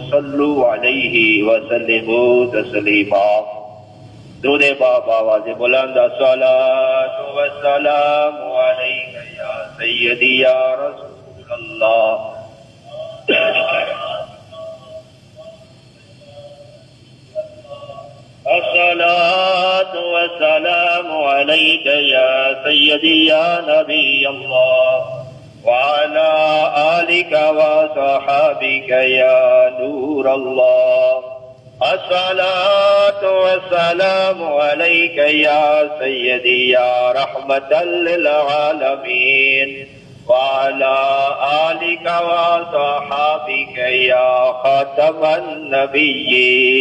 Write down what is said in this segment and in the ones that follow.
صلوا علیہ وسلموا تسلیما۔ درود پاک آواز بلند، الصلاۃ والسلام علیک یا سیدی یا رسول اللہ۔ الصلاۃ والسلام علیک یا سیدی یا نبی اللہ وعلی آلک وصحابک یا نور اللہ۔ الصلاۃ والسلام علیک یا سیدی یا رحمۃ للعالمین وعلی آلک وصحابک یا خاتم النبیین۔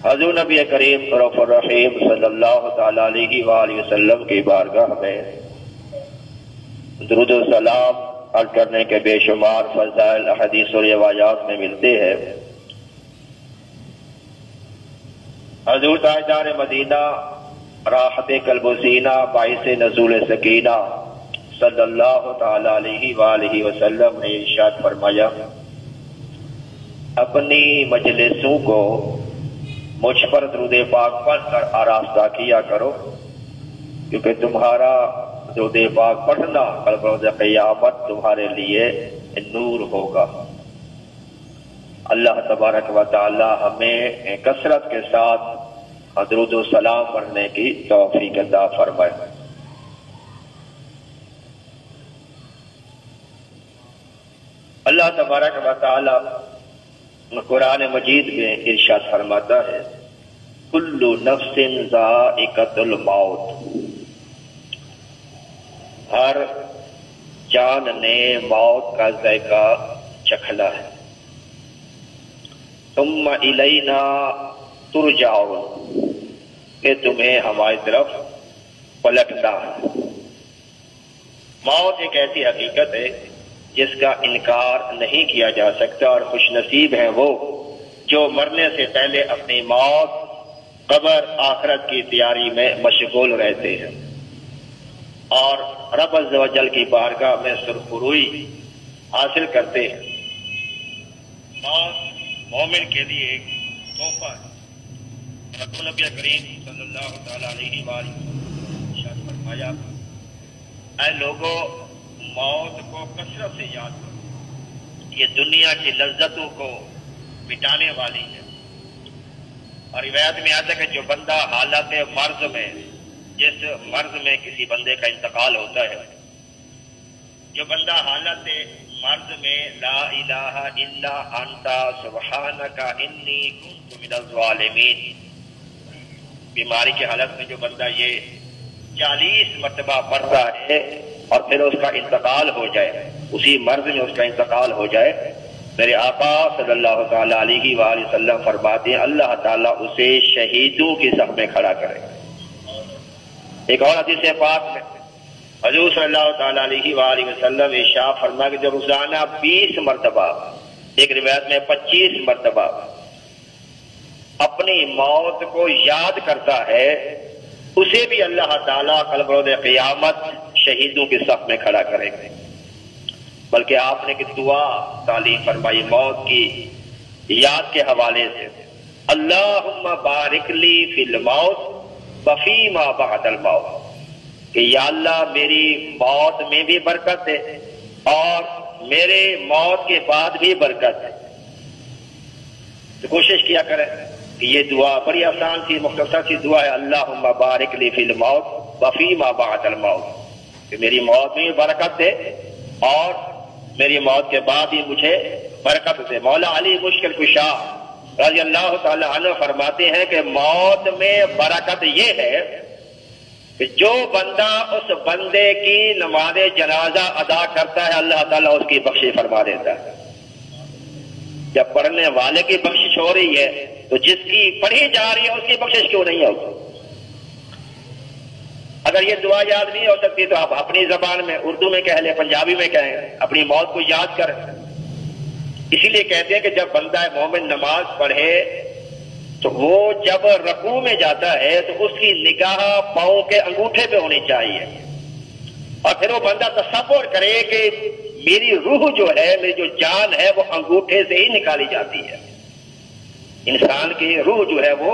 حضور نبی کریم رؤوف الرحیم صلی اللہ تعالی علیہ وآلہ وسلم کی بارگاہ میں درود و سلام عرض کرنے کے بے شمار فضائل احادیث و روایات میں ملتے ہیں۔ حضور تاجدار مدینہ راحت قلب و سینہ باعث نزول سکینہ صلی اللہ تعالی علیہ وآلہ وسلم نے ارشاد فرمایا، اپنی مجلسوں کو مجھ پر درود پاک پڑھ کر آراستہ کیا کرو، کیونکہ تمہارا درود پاک پڑھنا کل روز قیامت تمہارے لیے نور ہوگا۔ اللہ تبارک و تعالی ہمیں کثرت کے ساتھ درود و سلام پڑھنے کی توفیق عطا فرمائے۔ اللہ تبارک و تعالی قرآن مجید میں ارشاد فرماتا ہے، کل نفس ذائقۃ الموت، ہر جان نے موت کا ذائقہ چکھنا ہے۔ ثم الینا ترجعون، کہ تمہیں ہماری طرف پلٹنا ہے۔ موت ایک ایسی حقیقت ہے جس کا انکار نہیں کیا جا سکتا، اور خوش نصیب ہیں وہ جو مرنے سے پہلے اپنی موت، قبر، آخرت کی تیاری میں مشغول رہتے ہیں اور رب عز و جل کی بارگاہ میں سرخروئی حاصل کرتے ہیں۔ موت مومن کے لیے ایک تحفہ ہے۔ رسول نبی کریم صلی اللہ تعالی علیہ وآلہ وسلم نے فرمایا، اے لوگوں، موت کو کثرت سے یاد کرو، یہ دنیا کی لذتوں کو مٹانے والی ہے۔ اور روایت میں آتا ہے کہ جو بندہ حالت مرض میں، جس مرض میں کسی بندے کا انتقال ہوتا ہے، جو بندہ حالت مرض میں لا الہ الا انت سبحانک انی کنت من الظالمین، بیماری کی حالت میں جو بندہ یہ 40 مرتبہ پڑھتا ہے اور پھر اس کا انتقال ہو جائے، اسی مرض میں اس کا انتقال ہو جائے، میرے آقا صلی اللہ تعالی علیہ وآلہ وسلم فرماتے ہیں اللہ تعالیٰ اسے شہیدوں کی صف میں کھڑا کرے۔ ایک اور حدیث پاک میں حضور صلی اللہ تعالی علیہ وآلہ وسلم ارشاد فرمایا کہ جو روزانہ 20 مرتبہ، ایک روایت میں 25 مرتبہ اپنی موت کو یاد کرتا ہے، اسے بھی اللہ تعالیٰ کل روز قیامت شہیدوں کے صف میں کھڑا کریں گے۔ بلکہ آپ نے کہ دعا تعلیم فرمائی موت کی یاد کے حوالے سے، اللہم بارک لی فی الموت وفی ما بعد الموت، کہ یا اللہ میری موت میں بھی برکت ہے اور میرے موت کے بعد بھی برکت ہے۔ تو کوشش کیا کریں کہ یہ دعا بڑی آسان سی مختصر سی دعا ہے، اللہم بارک لی فی الموت وفی ما بعد الموت، کہ میری موت میں بھی برکت ہے اور میری موت کے بعد ہی مجھے برکت سے۔ مولا علی مشکل کشا رضی اللہ تعالی عنہ فرماتے ہیں کہ موت میں برکت یہ ہے کہ جو بندہ اس بندے کی نماز جنازہ ادا کرتا ہے اللہ تعالیٰ اس کی بخشش فرما دیتا ہے۔ جب پڑھنے والے کی بخشش ہو رہی ہے تو جس کی پڑھی جا رہی ہے اس کی بخشش کیوں نہیں ہوگی؟ اگر یہ دعا یاد نہیں ہو سکتی تو آپ اپنی زبان میں اردو میں کہہ لیں، پنجابی میں کہیں، اپنی موت کو یاد کریں۔ اسی لیے کہتے ہیں کہ جب بندہ مومن نماز پڑھے تو وہ جب رکوع میں جاتا ہے تو اس کی نگاہ پاؤں کے انگوٹھے پہ ہونی چاہیے، اور پھر وہ بندہ تصور کرے کہ میری روح جو ہے، میری جو جان ہے وہ انگوٹھے سے ہی نکالی جاتی ہے۔ انسان کی روح جو ہے وہ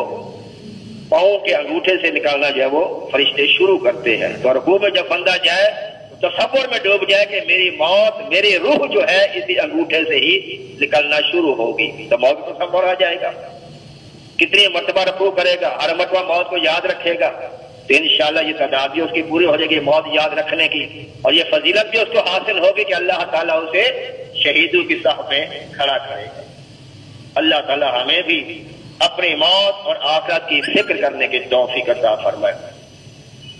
پاؤں کے انگوٹھے سے نکالنا جو ہے وہ فرشتے شروع کرتے ہیں۔ تو رکوع میں جب بندہ جائے تو تصور میں ڈوب جائے کہ میری موت، میری روح جو ہے اسی انگوٹھے سے ہی نکلنا شروع ہوگی، تو موت کو تصور آ جائے گا۔ کتنی مرتبہ رکوع کرے گا، ہر مرتبہ موت کو یاد رکھے گا، تو انشاءاللہ یہ تعداد بھی اس کی پوری ہو جائے گی موت یاد رکھنے کی، اور یہ فضیلت بھی اس کو حاصل ہوگی کہ اللہ تعالیٰ اسے شہیدوں کی صف میں کھڑا کرے گا۔ اللہ تعالیٰ ہمیں بھی اپنی موت اور آخرت کی فکر کرنے کی توفیق عطا فرمائے۔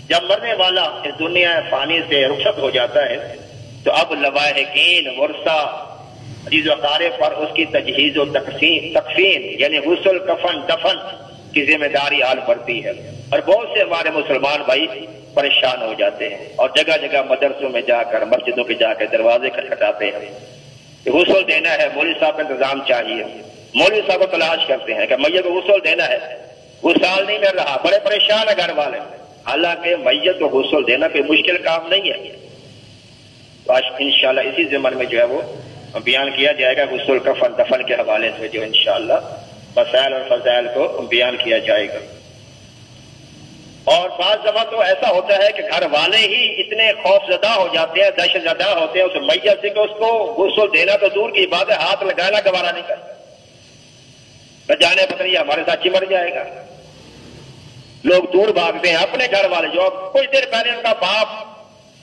جب مرنے والا اس دنیا فانی سے رخصت ہو جاتا ہے تو اب لواحقین ورثہ عزیز و اقارب پر اس کی تجہیز و تکفین یعنی غسل، کفن، دفن کی ذمہ داری آن پڑتی ہے، اور بہت سے ہمارے مسلمان بھائی پریشان ہو جاتے ہیں اور جگہ جگہ مدرسوں میں جا کر، مسجدوں کے جا کر دروازے کھٹکھٹاتے ہیں کہ غسل دینا ہے، مولوی صاحب کا انتظام چاہیے۔ مولوی صاحب کو تلاش کرتے ہیں کہ میت کو غسل دینا ہے، غسل نہیں مل رہا، بڑے پریشان ہیں گھر والے۔ حالانکہ میت کو غسل دینا کوئی مشکل کام نہیں ہے۔ تو آج انشاءاللہ اسی ضمن میں جو ہے وہ بیان کیا جائے گا، غسل، کفن، دفن کے حوالے سے جو انشاءاللہ مسائل اور فضائل کو بیان کیا جائے گا۔ اور بعض دفعہ تو ایسا ہوتا ہے کہ گھر والے ہی اتنے خوف زدہ ہو جاتے ہیں، دہشت زدہ ہوتے ہیں اس میت سے کہ اس کو غسل دینا تو دور کی بات ہے، ہاتھ لگانا گوارا نہیں کرتا، نہ جانے پتہ نہیں ہمارے ساتھ مر جائے گا۔ لوگ دور بھاگتے ہیں، اپنے گھر والے جو کچھ دیر پہلے ان کا باپ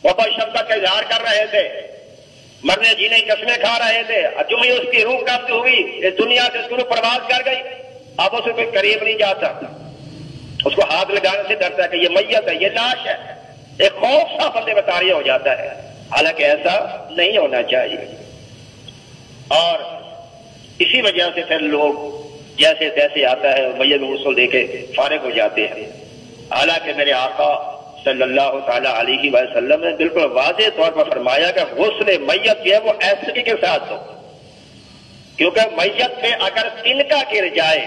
محبت شفقت کا اظہار کر رہے تھے، مرنے جینے کی قسمیں کھا رہے تھے، جو ہی اس کی روح قبض ہوئی اس دنیا سے شروع پرواز کر گئی، اب اسے کوئی قریب نہیں جاتا، اس کو ہاتھ لگانے سے ڈرتا ہے کہ یہ میت ہے، یہ لاش ہے، ایک خوف سا بندے میں طاری ہو جاتا ہے، حالانکہ ایسا نہیں ہونا چاہیے۔ اور اسی وجہ سے پھر لوگ جیسے تیسے آتا ہے میت غسل دے کے فارغ ہو جاتے ہیں، حالانکہ میرے آقا صلی اللہ تعالی علیہ وسلم نے بالکل واضح طور پر فرمایا کہ غسل میت جو ہے وہ ایسکی کے ساتھ ہو، کیونکہ میت پہ اگر تنکا گر جائے،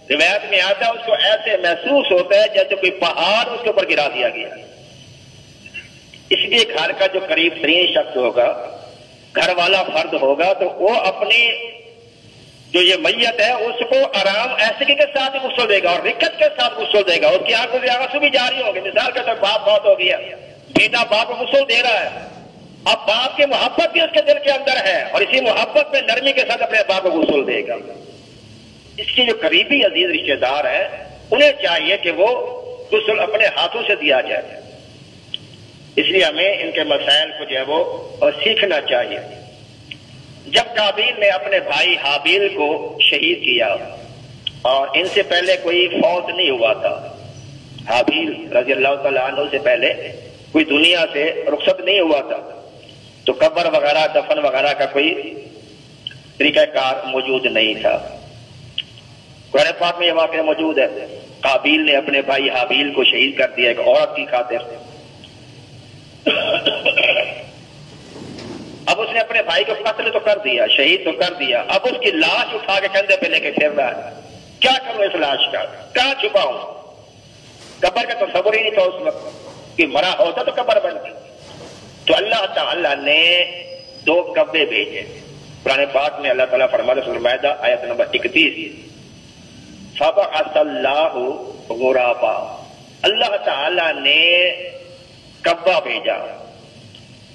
روایت میں آتا ہے اس کو ایسے محسوس ہوتا ہے جیسے کوئی پہاڑ اس کے اوپر گرا دیا گیا۔ اس لیے گھر کا جو قریب ترین شخص ہوگا، گھر والا فرد ہوگا، تو وہ اپنی جو یہ میت ہے اس کو آرام ایسے کے ساتھ غسل دے گا اور رکت کے ساتھ غسل دے گا، اس کی آنکھوں سے آنسو بھی جاری ہوں گے۔ مثال کے طور باپ بہت ہو گیا، بیٹا باپ کو غسل دے رہا ہے، اب باپ کی محبت بھی اس کے دل کے اندر ہے اور اسی محبت میں نرمی کے ساتھ اپنے باپ کو غسل دے گا۔ اس کے جو قریبی عزیز رشتہ دار ہیں انہیں چاہیے کہ وہ غسل اپنے ہاتھوں سے دیا جائے، اس لیے ہمیں ان کے مسائل کو جو ہے وہ سیکھنا چاہیے۔ جب قابیل نے اپنے بھائی حابیل کو شہید کیا اور ان سے پہلے کوئی فوت نہیں ہوا تھا، حابیل رضی اللہ تعالیٰ عنہ سے پہلے کوئی دنیا سے رخصت نہیں ہوا تھا، تو قبر وغیرہ دفن وغیرہ کا کوئی طریقہ کار موجود نہیں تھا۔ قرآن پاک میں یہ واقعہ موجود ہے، قابیل نے اپنے بھائی حابیل کو شہید کر دیا ایک عورت کی خاطر۔ اب اس نے اپنے بھائی کو قتل تو کر دیا، شہید تو کر دیا، اب اس کی لاش اٹھا کے کندھے پہ لے کے پھر رہا ہے، کیا کروں اس لاش کا، کہاں چھپاؤں؟ قبر کا تصور ہی نہیں تھا اس وقت کہ مرا ہوتا تو قبر بنتی۔ تو اللہ تعالیٰ نے 2 کبے بھیجے۔ قرآن پاک میں اللہ تعالیٰ فرماتا ہے سورہ مائدہ آیت نمبر 31، فَبَعَثَ اللَّهُ غُرَابًا، اللہ تعالیٰ نے کبا بھیجا،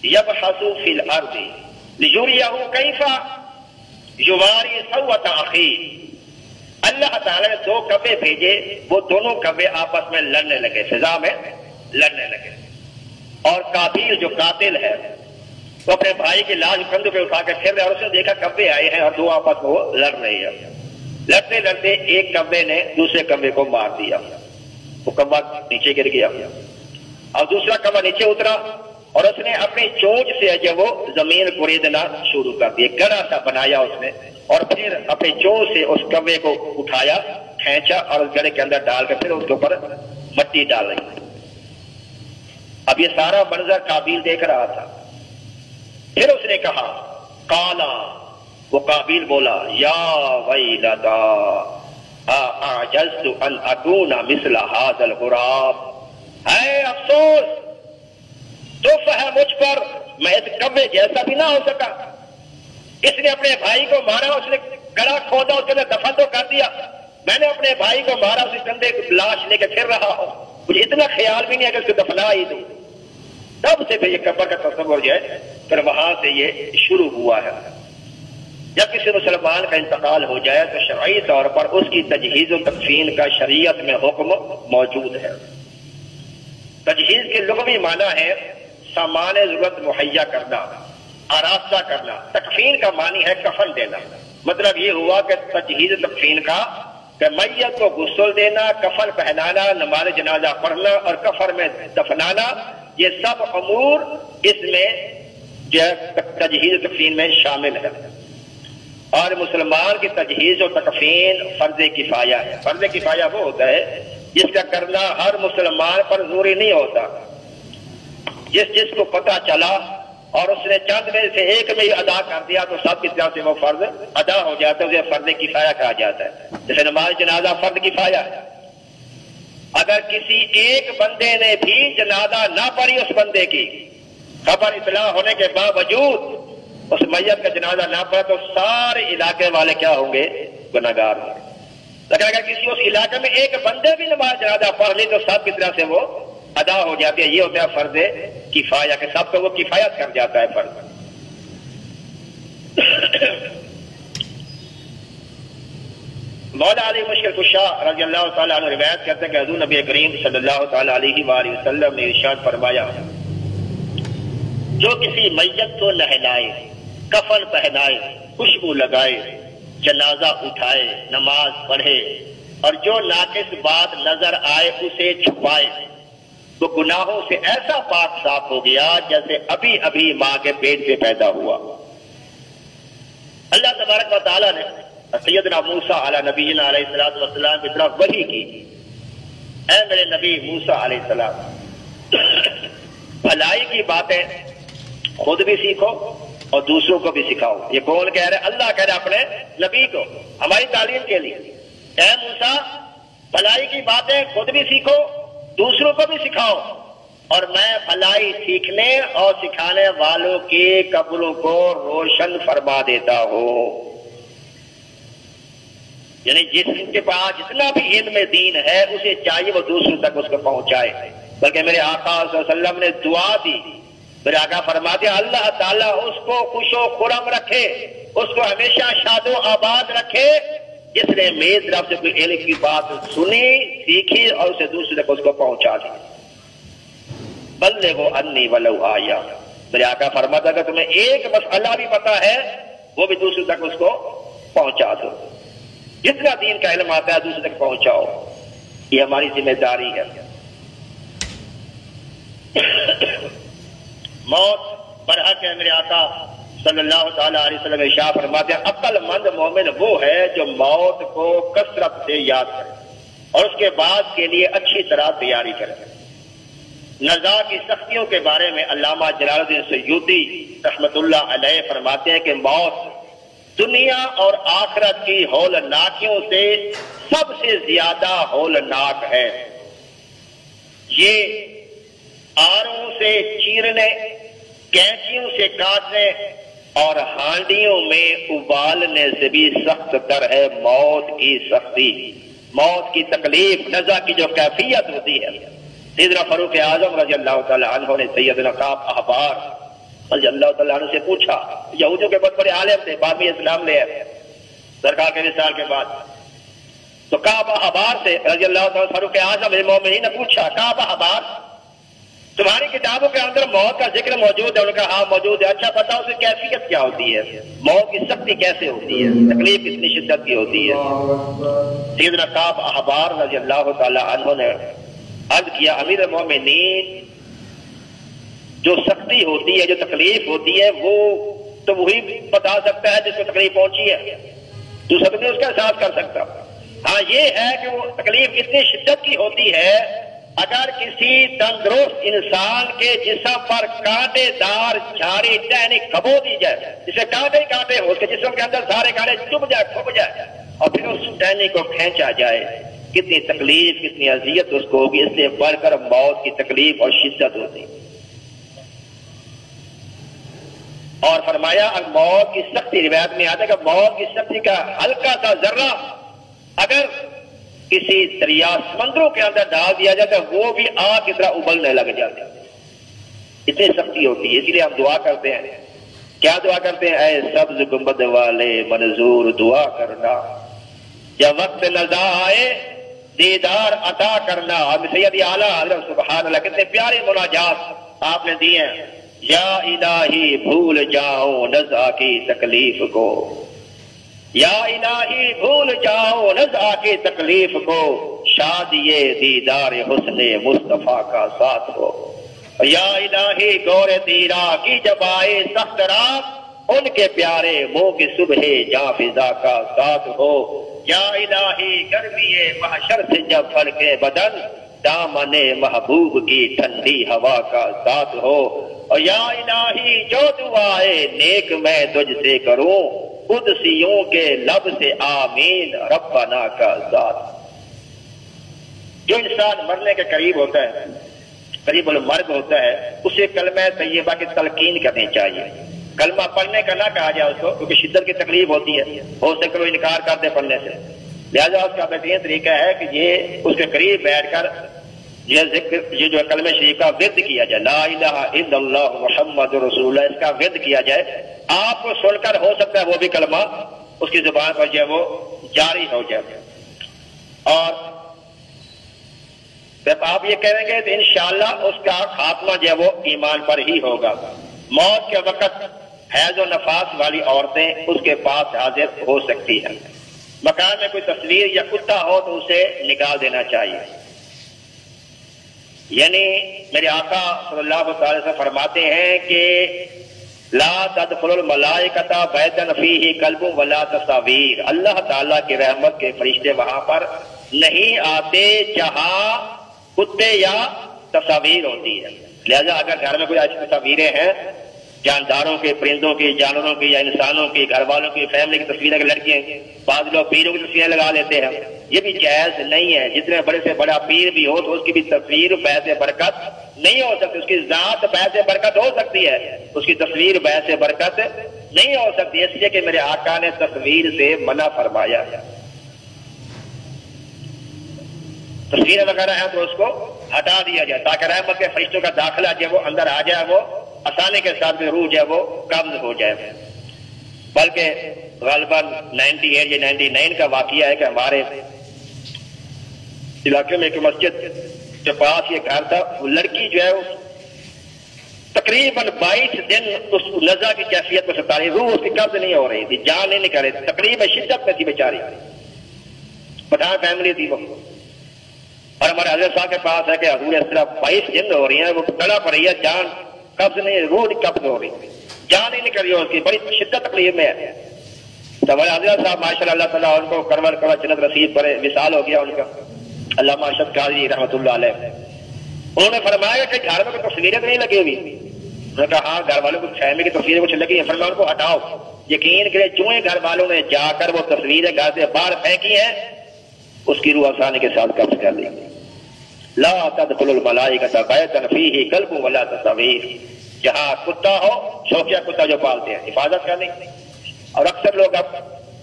یبحث فی الارض لیریہ کیف یواری سوءۃ اخیہ، اللہ تعالیٰ نے 2 کبے بھیجے، وہ دونوں کبے آپس میں لڑنے لگے، فضا میں لڑنے لگے، اور قابیل جو قاتل ہے وہ اپنے بھائی کی لاش کندھے پہ اٹھا کے پھر رہا، اور اس نے دیکھا کبے آئے ہیں اور 2 آپس میں وہ لڑ رہے ہیں، لڑتے لڑتے ایک کبے نے دوسرے کبے کو مار دیا، وہ کبا نیچے گر گیا، اور دوسرا کبا نیچے اترا اور اس نے اپنی چونچ سے جو وہ زمین کوریدنا شروع کر دیا، گڑھا سا بنایا اس نے، اور پھر اپنی چونچ سے اس کبے کو اٹھایا، کھینچا اور اس گڑھے کے اندر ڈال کر پھر اس کے اوپر مٹی ڈال رہی۔ اب یہ سارا منظر قابیل دیکھ رہا تھا، پھر اس نے کہا قالا، وہ قابیل بولا یا ویلتا اعجزت ان اکون مثل ھذا الغراب، اے افسوس، دکھ ہے مجھ پر، میں اس کبے جیسا بھی نہ ہو سکا. اس نے اپنے بھائی کو مارا، اس نے گلا کھودا، اس کے اندر دفن تو کر دیا. میں نے اپنے بھائی کو مارا، اس کندھے کی لاش لے کے پھر رہا ہوں. مجھے اتنا خیال بھی نہیں ہے کہ اس کو دفنا ہی دوں. تب سے پھر یہ قبر کا تصور جو ہے پھر وہاں سے یہ شروع ہوا ہے. جب کسی مسلمان کا انتقال ہو جائے تو شرعی طور پر اس کی تجہیز و تکفین کا شریعت میں حکم موجود ہے. تجہیز کے لغوی معنی ہے سامان ضرورت مہیا کرنا، آراستہ کرنا. تکفین کا معنی ہے کفن دینا. مطلب یہ ہوا کہ تجہیز تکفین کا کہ میت کو غسل دینا، کفن پہنانا، نماز جنازہ پڑھنا اور کفن میں دفنانا، یہ سب امور اس میں جو تجہیز تکفین میں شامل ہے. اور مسلمان کی تجہیز و تکفین فرض کفایہ ہے. فرض کفایہ وہ ہوتا ہے جس کا کرنا ہر مسلمان پر ضروری نہیں ہوتا. جس کو پتہ چلا اور اس نے چند میں سے ایک میں ہی ادا کر دیا تو سب کی طرف سے وہ فرض ادا ہو جاتا ہے، اسے فرض کفایہ کہا جاتا ہے. جیسے نماز جنازہ فرض کفایہ ہے. اگر کسی ایک بندے نے بھی جنازہ نہ پڑھی، اس بندے کی خبر اطلاع ہونے کے باوجود اس میت کا جنازہ نہ پڑا تو سارے علاقے والے کیا ہوں گے؟ گناہگار ہوں گے. لیکن اگر کسی اس علاقے میں ایک بندے بھی نماز جنازہ پڑھ لی تو سب کی طرف سے وہ ادا ہو جاتی ہے. یہ ہوتا ہے فرض کفایہ کہ سب کو وہ کفایت کر جاتا ہے فرض. مولا علی مشکل کشا رضی اللہ تعالیٰ عنہ روایت کرتے ہیں کہ حضور نبی کریم صلی اللہ تعالیٰ علیہ وآلہ وسلم نے ارشاد فرمایا جو کسی میت کو نہلائے، کفن پہنائے، خوشبو لگائے، جنازہ اٹھائے، نماز پڑھے اور جو ناقص بات نظر آئے اسے چھپائے، وہ گناہوں سے ایسا پاک صاف ہو گیا جیسے ابھی ابھی ماں کے پیٹ سے پیدا ہوا. اللہ تبارک و تعالیٰ نے سیدنا موسیٰ علیہ نبینا علیہ السلام کی طرف وحی کی، اے میرے نبی موسیٰ علیہ السلام، بھلائی کی باتیں خود بھی سیکھو اور دوسروں کو بھی سکھاؤ. یہ کون کہہ رہے؟ اللہ کہہ رہے اپنے نبی کو ہماری تعلیم کے لیے. اے موسیٰ، بھلائی کی باتیں خود بھی سیکھو، دوسروں کو بھی سکھاؤ، اور میں بھلائی سیکھنے اور سکھانے والوں کی قبروں کو روشن فرما دیتا ہوں. یعنی جس کے پاس جتنا بھی علم دین ہے اسے چاہیے وہ دوسروں تک اس کو پہنچائے. بلکہ میرے آقا صلی اللہ علیہ وسلم نے دعا دی، میرے آقا فرماتے ہیں اللہ تعالیٰ اس کو خوش و خرم رکھے، اس کو ہمیشہ شاد و آباد رکھے جس نے میری طرف سے کوئی علم کی بات سنی، سیکھی اور اسے دوسرے تک اس کو پہنچا دی. بلغوا انی ولو آیا. میرے آقا فرماتا ہے کہ تمہیں ایک مسئلہ بھی پتا ہے وہ بھی دوسرے تک اس کو پہنچا دو. جتنا دین کا علم آتا ہے دوسرے تک پہنچاؤ، یہ ہماری ذمہ داری ہے. موت برحق ہے. میرے آقا صلی اللہ تعالیٰ علیہ وسلم ارشاد فرماتے ہیں عقل مند مومن وہ ہے جو موت کو کثرت سے یاد کرے اور اس کے بعد کے لیے اچھی طرح تیاری کرے. نزا کی سختیوں کے بارے میں علامہ جلال الدین سیوطی رحمۃ اللہ علیہ فرماتے ہیں کہ موت دنیا اور آخرت کی ہولناکیوں سے سب سے زیادہ ہولناک ہے. یہ آروں سے چیرنے، کینچیوں سے کاٹنے اور ہانڈیوں میں ابالنے سے بھی سخت تر ہے موت کی سختی، موت کی تکلیف. نزا کی جو کیفیت ہوتی ہے. سیدنا فاروق اعظم رضی اللہ تعالی عنہ نے سیدنا کعب احبار رضی اللہ تعالیٰ عنہ سے پوچھا، یہودیوں کے بہت بڑے عالم تھے، بعد میں اسلام لے آئے سرکار کے وصال کے بعد. تو کعب احبار سے رضی اللہ تعالیٰ فاروق اعظم مومنین نے پوچھا کعب احبار تمہاری کتابوں کے اندر موت کا ذکر موجود ہے؟ انہوں نے کہا ہاں موجود ہے. اچھا بتاؤ اس کی کیفیت کیا ہوتی ہے، موت کی سختی کیسے ہوتی ہے، تکلیف کتنی شدت کی ہوتی ہے؟ سیدنا کعب احبار رضی اللہ تعالیٰ عنہ نے عرض کیا امیر المومنین جو سختی ہوتی ہے، جو تکلیف ہوتی ہے وہ تو وہی بتا سکتا ہے جس کو تکلیف پہنچی ہے، دوسرا تو نہیں اس کا احساس کر سکتا. ہاں یہ ہے کہ وہ تکلیف کتنی شدت کی ہوتی ہے. اگر کسی تندرست انسان کے جسم پر کانٹے دار جھاڑی ٹہنی کھبو دی جائے، جسے کانٹے ہی کانٹے ہو، اس کے جسم کے اندر سارے کانٹے چبھ جائے، کھب جائے اور پھر اس ٹہنی کو کھینچا جائے، کتنی تکلیف کتنی اذیت اس کو ہوگی. اس سے بڑھ کر موت کی تکلیف اور شدت ہوتی. اور فرمایا موت کی سختی، روایت میں آتا ہے کہ موت کی سختی کا ہلکا سا ذرہ اگر کسی دریا سمندروں کے اندر ڈال دیا جاتا ہے وہ بھی آگ کی طرح ابلنے لگ جاتے ہیں، اتنی سختی ہوتی ہے۔ اسی لیے ہم دعا کرتے ہیں، کیا دعا کرتے ہیں؟ اے سبز گنبد والے منظور دعا کرنا، جب وقت نزا آئے دیدار عطا کرنا۔ ہم سید اعلیٰ حضرت سبحان اللہ کتنے پیارے مناجات آپ نے دیے ہیں۔ یا الہی بھول جاؤ نزا کی تکلیف کو، یا الہی بھول جاؤ نزا کی تکلیف کو، شادی دیدار حسن مصطفیٰ کا ساتھ ہو۔ یا الہی گور تیرا کی جب آئے سخت رات، ان کے پیارے منہ کی صبح جاں فضا کا ساتھ ہو۔ یا الہی گرمی محشر سے جب پھڑکے بدن، دامن محبوب کی ٹھنڈی ہوا کا ساتھ ہو۔ اور یا الہی جو دعائے نیک میں تجھ سے کروں، قدسیوں کے لب سے آمین ربنا کا ساتھ۔ جو انسان مرنے کے قریب ہوتا ہے، قریب المرگ ہوتا ہے، اسے کلمہ طیبہ کی تلقین کرنی چاہیے۔ کلمہ پڑھنے کا نہ کہا جائے اس کو، کیونکہ شدت کی تکلیف ہوتی ہے، ہو سکے وہ انکار کر دے پڑھنے سے۔ لہذا اس کا بہترین طریقہ ہے کہ یہ اس کے قریب بیٹھ کر یہ جو کلمہ شریف کا ورد کیا جائے، لا الہ الا اللہ محمد رسول اللہ، اس کا ورد کیا جائے۔ آپ کو سن کر ہو سکتا ہے وہ بھی کلمہ اس کی زبان پر جو ہے وہ جاری ہو جائے، اور جب آپ یہ کہیں گے تو انشاءاللہ اس کا خاتمہ جو ہے وہ ایمان پر ہی ہوگا۔ موت کے وقت حیض و نفاس والی عورتیں اس کے پاس حاضر ہو سکتی ہیں۔ مکان میں کوئی تصویر یا کتا ہو تو اسے نکال دینا چاہیے۔ یعنی میرے آقا صلی اللہ علیہ وسلم فرماتے ہیں کہ لا تدخل الملائکۃ بیتن فیہ کلب ولا تصاویر، اللہ تعالیٰ کی رحمت کے فرشتے وہاں پر نہیں آتے جہاں کتے یا تصاویر ہوتی ہے۔ لہذا اگر گھر میں کوئی ایسی تصاویریں ہیں جانداروں کے، پرندوں کی، جانوروں کی یا انسانوں کی، گھر والوں کی، فیملی کی تصویریں، لڑکیاں، بعض لوگ پیروں کی تصویریں لگا لیتے ہیں، یہ بھی جائز نہیں ہے۔ جتنے بڑے سے بڑا پیر بھی ہو تو اس کی بھی تصویر باعث برکت نہیں ہو سکتی، اس کی ذات باعث برکت ہو سکتی ہے، اس کی تصویر باعث برکت نہیں ہو سکتی، اس لیے کہ میرے آقا نے تصویر سے منع فرمایا ہے۔ تصویریں وغیرہ ہیں تو اس کو ہٹا دیا جائے تاکہ رحمت کے فرشتوں کا داخلہ جو وہ اندر آ جائے، وہ آسانی کے ساتھ روح جو ہے وہ قبض ہو جائے۔ بلکہ غالباً 98 یا 99 کا واقعہ ہے کہ ہمارے علاقے میں ایک مسجد کے پاس یہ گھر تھا، وہ لڑکی جو ہے تقریباً 22 دن اس نزا کی کیفیت کو ستا رہی، روح اس کی قبض نہیں ہو رہی تھی، جان نہیں نکل رہی تھی، تقریباً شدت میں تھی بیچاری، پٹھان فیملی تھی وہ۔ اور ہمارے حضرت صاحب کے پاس ہے کہ حضور اس طرح 22 دن ہو رہی ہیں، وہ تڑپ رہی ہے، جان قبض نہیں، روح قبض ہو رہی، جان نہیں نکل رہی ہے، اس کی بڑی شدت تکلیف میں ہے۔ تو ہمارے حضرت صاحب ماشاء اللہ تعالیٰ ان کو کرور جنت رسید پر وصال ہو گیا ان کا، علامہ ارشد قادری رحمۃ اللہ علیہ۔ انہوں نے فرمایا کہ گھر میں کوئی تصویریں تو نہیں لگی ہوئی؟ انہوں نے کہا ہاں گھر والوں کو فیملی کی تصویریں کچھ لگی ہیں۔ فرمایا ان کو ہٹاؤ۔ یقین کرے جو ہی گھر والوں نے جا کر وہ تصویریں گھر سے باہر پھینکی ہیں، اس کی روح آسانی کے ساتھ قبض کر لی۔ لا تدخل الملائکۃ بیتن فیہ کلب ولا تصاویر، جہاں کتا ہو، شوقیہ کتا جو پالتے ہیں، حفاظت کرنے، اور اکثر لوگ اب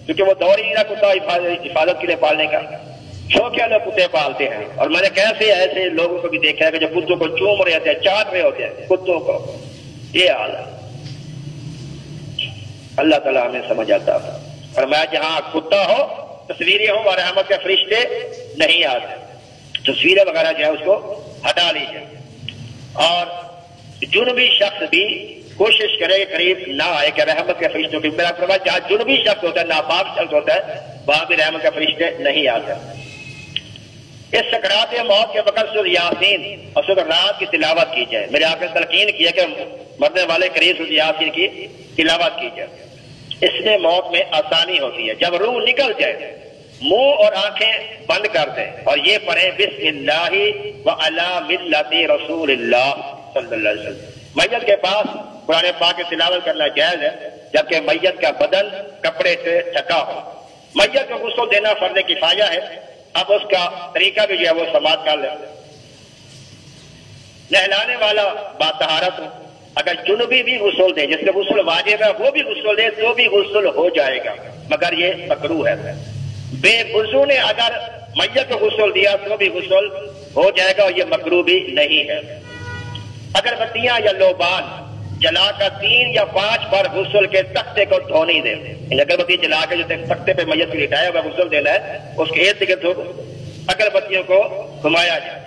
کیونکہ وہ دور ہی نہ کتا حفاظت کے لیے پالنے کا، شوقیہ لوگ کتے پالتے ہیں۔ اور میں نے کیسے ایسے لوگوں کو بھی دیکھا ہے کہ جو کتوں کو چوم رہے ہوتے ہیں، چاٹ رہے ہوتے ہیں کتوں کو، یہ حال ہے۔ اللہ تعالیٰ ہمیں سمجھ آتا ہے۔ فرمایا جہاں کتا ہو، تصویریں ہوں، اور رحمت کے فرشتے نہیں آتے، تصویریں وغیرہ جو ہے اس کو ہٹا لیجیے۔ اور جنبی شخص بھی کوشش کرے قریب نہ آئے کہ رحمت کے فرشتوں کی، میرا فرمایا جہاں جنبی شخص ہوتا ہے، ناپاک شخص ہوتا ہے، وہاں بھی رحمت کے فرشتے نہیں آتے۔ اس سکرات موت کے وقت سورۃ یاسین اور سورۃ رعد کی تلاوت کی جائے۔ میرے آقا نے تلقین کیا کہ مرنے والے قریب سورۃ یاسین کی تلاوت کی جائے، اس میں موت میں آسانی ہوتی ہے۔ جب روح نکل جائے منہ اور آنکھیں بند کر دیں اور یہ پڑھیں بسم اللہ وعلی ملت رسول اللہ صلی اللہ علیہ وسلم۔ میت کے پاس قرآن پاک کی تلاوت کرنا جائز ہے جبکہ میت کا بدن کپڑے سے ڈھکا ہو۔ میت کو غسل دینا فرض کفایہ ہے، اب اس کا طریقہ بھی جو ہے وہ سماعت کر لیں۔ نہلانے والا باطہارت ہو، اگر جنوبی بھی غسل دے، جس کا غسل واجب ہے وہ بھی غسل دے تو بھی غسل ہو جائے گا، مگر یہ مکروہ ہے۔ بے وضو نے اگر میت کو غسل دیا تو بھی غسل ہو جائے گا اور یہ مکروہ بھی نہیں ہے۔ اگر بتیاں یا لوبان جلا کر 3 یا 5 بار غسل کے تختے کو دھونی دے، اگربتی جلا کے جو تختے پہ میت کو لٹایا ہوا غسل دینا ہے اس کے ارد گرد اگربتیوں کو گھمایا جائے،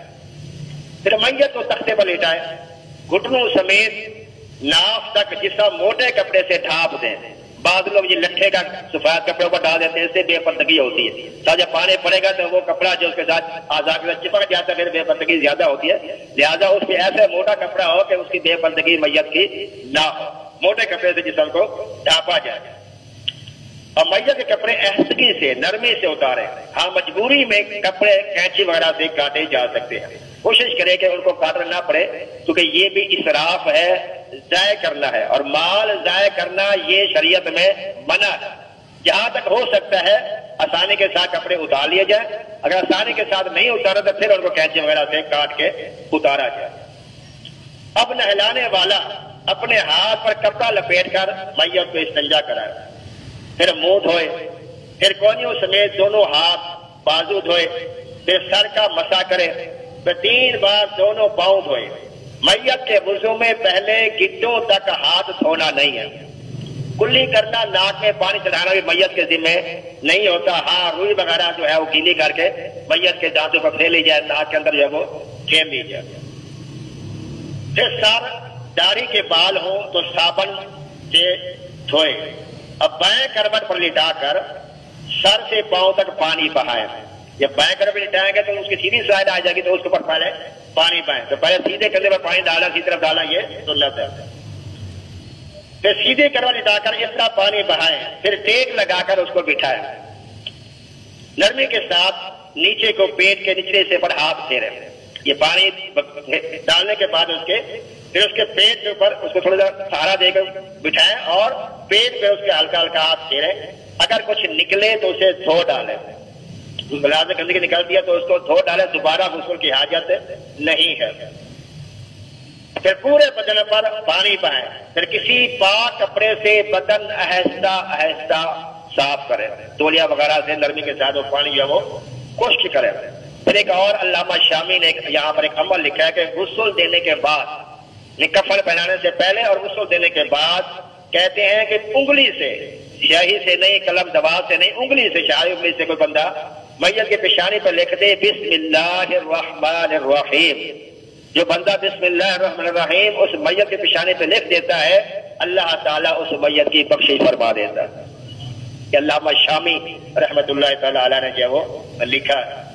پھر میت کو تختے پر لٹائے، گھٹنوں سمیت ناف تک جسم موٹے کپڑے سے ڈھانپ دیں۔ بعض لوگ یہ لٹھے کا سفید کپڑے پر ڈال دیتے ہیں، اس سے بے پردگی ہوتی ہے، تاکہ پانی پڑے گا تو وہ کپڑا جو اس کے ساتھ اعضاء کے ساتھ چپک جاتا ہے، پھر بے پردگی زیادہ ہوتی ہے، لہذا اس کے ایسے موٹا کپڑا ہو کہ اس کی بے پردگی میت کی نہ ہو، موٹے کپڑے سے جسم کو ڈھانپا جائے۔ اور میت کے کپڑے آہستگی سے نرمی سے اتارے، ہاں مجبوری میں کپڑے کینچی وغیرہ سے کاٹے جا سکتے ہیں، کوشش کرے کہ ان کو کاٹنا نہ پڑے، کیونکہ یہ بھی اسراف ہے، ضائع کرنا ہے، اور مال ضائع کرنا یہ شریعت میں منع ہے۔ جہاں تک ہو سکتا ہے آسانی کے ساتھ کپڑے اتار لیے جائیں، اگر آسانی کے ساتھ نہیں اتارا تو پھر ان کو کینچی وغیرہ سے کاٹ کے اتارا جائے۔ اب نہلانے والا اپنے ہاتھ پر کپڑا لپیٹ کر میت کو استنجا کرائے، پھر منہ دھوئے، پھر کونیوں سمیت دونوں ہاتھ بازو دھوئے، پھر سر کا مسح کرے، پھر 3 بار دونوں پاؤں دھوئے۔ میت کے وضو میں پہلے گٹوں تک ہاتھ دھونا نہیں ہے، کلی کرنا، ناک میں پانی چڑھانا بھی میت کے ذمہ نہیں ہوتا، ہاں روئی وغیرہ جو ہے وہ گیلی کر کے میت کے دانتوں پر پھیر لی جائے، ناک کے اندر جو ہے وہ پھیر لی جائے۔ پھر سر داڑھی کے بال ہوں تو صابن سے دھوئے، اب بائیں کروٹ پر لٹا کر سر سے پاؤں تک پانی بہائے، جب بائیں کروٹ پر لٹائیں گے تو اس کی سیدھی سائڈ آ جائے گی تو اس کے اوپر پہلے پانی بائیں، تو پہلے سیدھے کندھے پر پانی ڈالا، سیدھی طرف ڈالا، یہ سنت ہے۔ پھر سیدھے کروٹ لٹا کر اس طرح پانی بہائے، پھر ٹیک لگا کر اس کو بٹھائے، نرمی کے ساتھ نیچے کو پیٹ کے نچلے حصے پر ہاتھ پھیرے، یہ پانی ڈالنے کے بعد پھر اس کے پیٹ کے اوپر اس کو تھوڑا سا سہارا دے کر بٹھائیں اور پیٹ پہ اس کے ہلکا ہلکا ہاتھ پھیریں، اگر کچھ نکلے تو اسے دھو ڈالیں، ملازم گندگی نکل دیا تو اس کو دھو ڈالیں، دوبارہ غسل کی حاجت نہیں ہے۔ پھر پورے بدن پر پانی بہائیں، پھر کسی پاک کپڑے سے بدن آہستہ آہستہ صاف کریں، تولیہ وغیرہ سے نرمی کے ساتھ وہ پانی جو ہے وہ خشک کریں۔ پھر ایک اور علامہ شامی نے یہاں پر ایک عمل لکھا ہے کہ غسل دینے کے بعد، کفن پہنانے سے پہلے اور غسل دینے کے بعد کہتے ہیں کہ انگلی سے، سیاہی سے نہیں، قلم دوات سے نہیں، انگلی سے، شاہی انگلی سے کوئی بندہ میت کے پیشانی پر لکھ دے بسم اللہ الرحمن الرحیم، جو بندہ بسم اللہ الرحمن الرحیم اس میت کے پیشانی پہ لکھ دیتا ہے، اللہ تعالیٰ اس میت کی بخشش فرما دیتا ہے۔ کہ علامہ شامی رحمت اللہ تعالیٰ علیہ نے جو وہ لکھا ہے۔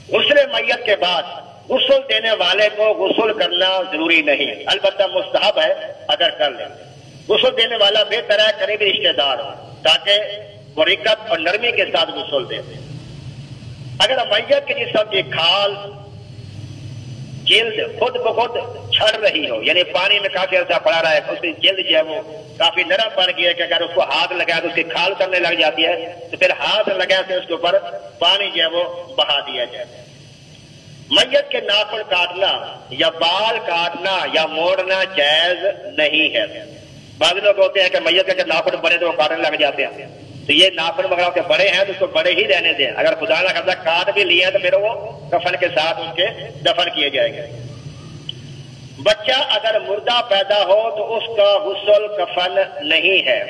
غسل میت کے بعد غسل دینے والے کو غسل کرنا ضروری نہیں، البتہ مستحب ہے اگر کر لیں۔ غسل دینے والا بہتر ہے قریبی رشتہ دار ہو، تاکہ وہ رقت اور نرمی کے ساتھ غسل دے۔ اگر میت کے جسم کی کھال، جلد خود بخود چھڑ رہی ہو، یعنی پانی میں کافی عرصہ پڑا رہا ہے، اس کی جلد جو ہے وہ کافی نرم بن گیا ہے کہ اگر اس کو ہاتھ لگایا تو اس کی کھال اترنے لگ جاتی ہے، تو پھر ہاتھ لگا کے اس کے اوپر پانی جو ہے وہ بہا دیا جائے۔ میت کے ناخن کاٹنا یا بال کاٹنا یا موڑنا جائز نہیں ہے۔ بعض لوگ ہوتے ہیں کہ میت کے ناخن بڑے تو وہ کاٹنے لگ جاتے ہیں، تو یہ ناخن وغیرہ کے بڑے ہیں تو اس کو بڑے ہی رہنے دیں، اگر خدا نہ خدا کاٹ بھی لیے تو پھر وہ کفن کے ساتھ ان کے دفن کیے جائیں گے۔ بچہ اگر مردہ پیدا ہو تو اس کا غسل کفن نہیں ہے،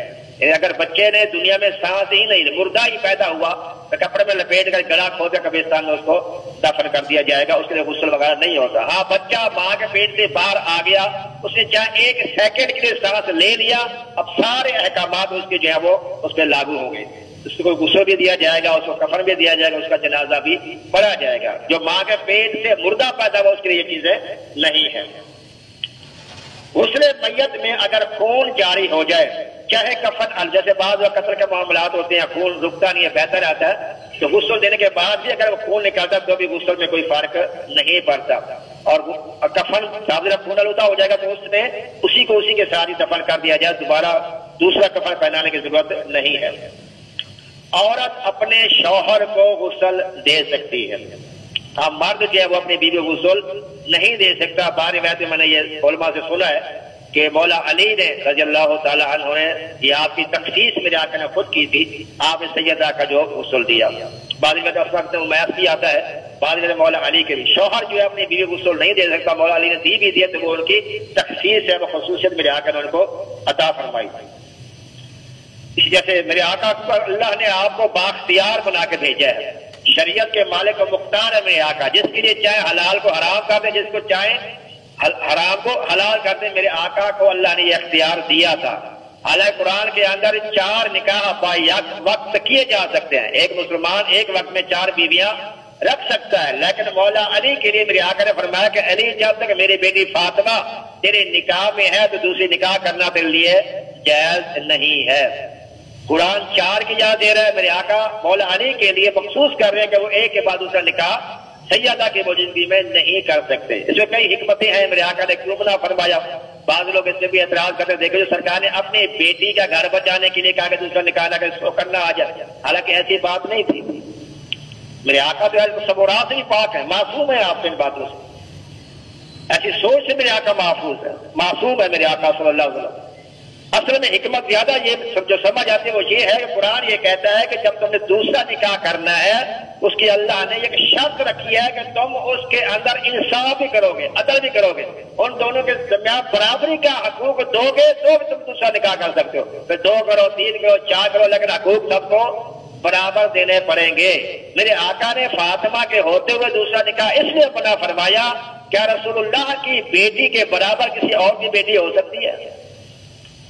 اگر بچے نے دنیا میں سانس ہی نہیں، مردہ ہی پیدا ہوا تو کپڑے میں لپیٹ کر گلا کھود کر قبرستان میں اس کو دفن کر دیا جائے گا، اس کے لیے غسل وغیرہ نہیں ہوتا۔ ہاں بچہ ماں کے پیٹ سے باہر آ گیا، اس نے چاہے 1 سیکنڈ کے لیے سانس لے لیا، اب سارے احکامات اس کے جو ہے وہ اس پہ لاگو ہوں گے، اس کو غسل بھی دیا جائے گا، اس کو کفن بھی دیا جائے گا، اس کا جنازہ بھی پڑھا جائے گا۔ جو ماں کے پیٹ سے مردہ پیدا ہوا اس کے لیے یہ چیزیں نہیں ہیں۔ غسل میت میں اگر خون جاری ہو جائے، چاہے کفن، جیسے بعض قتل کے معاملات ہوتے ہیں خون رکتا نہیں ہے، بہتر آتا ہے، تو غسل دینے کے بعد بھی اگر وہ خون نکلتا تو بھی غسل میں کوئی فرق نہیں پڑتا، اور کفن صاحب خون آلودہ ہو جائے گا تو اس میں اسی کے ساتھ ہی دفن کر دیا جائے، دوبارہ دوسرا کفن پہنانے کی ضرورت نہیں ہے۔ عورت اپنے شوہر کو غسل دے سکتی ہے، ہاں مرد جو ہے وہ اپنی بیوی کو غسل نہیں دے سکتا۔ بعض روایت میں نے یہ علماء سے سنا ہے کہ مولا علی نے رضی اللہ تعالی عنہ نے یہ آپ کی تخصیص میرے آقا نے خود کی تھی، آپ نے سیدہ کا جو غسل دیا۔ بعض روایت میں امیس بھی آتا ہے، بعض میں مولا علی کے بھی شوہر جو ہے اپنی بیوی کو غسل نہیں دے سکتا، مولا علی نے دی بھی دیا تو وہ ان کی تخصیص ہے، وہ خصوصیت میرے آقا نے ان کو عطا فرمائی۔ اس جیسے میرے آقا کو اللہ نے آپ کو بااختیار بنا کے بھیجا ہے، شریعت کے مالک و مختار ہے میرے آقا، جس کے لیے چاہے حلال کو حرام کر دے، جس کو چاہے حرام کو حلال کر دے، میرے آقا کو اللہ نے یہ اختیار دیا تھا۔ حالانکہ قرآن کے اندر 4 نکاح باید وقت کیے جا سکتے ہیں، ایک مسلمان ایک وقت میں 4 بیویاں رکھ سکتا ہے، لیکن مولا علی کے لیے میرے آقا نے فرمایا کہ علی جب تک میری بیٹی فاطمہ تیرے نکاح میں ہے تو دوسری نکاح کرنا تیرے لیے جائز نہیں ہے۔ قرآن 4 کی اجازت دے رہا ہے، میرے آقا مولا علی کے لیے مخصوص کر رہے ہیں کہ وہ ایک کے بعد دوسرا نکاح سیدہ کی موجودگی میں نہیں کر سکتے۔ اس میں کئی حکمتیں ہیں، میرے آقا نے کیوں نہ فرمایا۔ بعض لوگ اس سے بھی اعتراض کرتے دیکھو جو سرکار نے اپنی بیٹی کا گھر بچانے کے لیے کہا کہ دوسرا نکاح نہ کرنا آ جائے، حالانکہ ایسی بات نہیں تھی۔ میرے آقا تو سبورات سے ہی پاک ہے، معصوم ہے آپ سے ان باتوں سے، ایسی سوچ سے میرے آقا محفوظ ہے، معصوم ہے میرے آقا صلی اللہ علیہ وسلم۔ اصل میں حکمت زیادہ یہ جو سمجھ آتی ہے وہ یہ ہے کہ قرآن یہ کہتا ہے کہ جب تم نے دوسرا نکاح کرنا ہے اس کی اللہ نے ایک شرط رکھی ہے کہ تم اس کے اندر انصاف بھی کرو گے، عدل بھی کرو گے، ان دونوں کے درمیان برابری کا حقوق دو گے تو تم دوسرا نکاح کر سکتے ہو۔ پھر 2 کرو، 3 کرو، 4 کرو، لیکن حقوق سب کو برابر دینے پڑیں گے۔ میرے آقا نے فاطمہ کے ہوتے ہوئے دوسرا نکاح اس لیے بنا فرمایا کیا رسول اللہ کی بیٹی کے برابر کسی اور کی بیٹی ہو سکتی ہے؟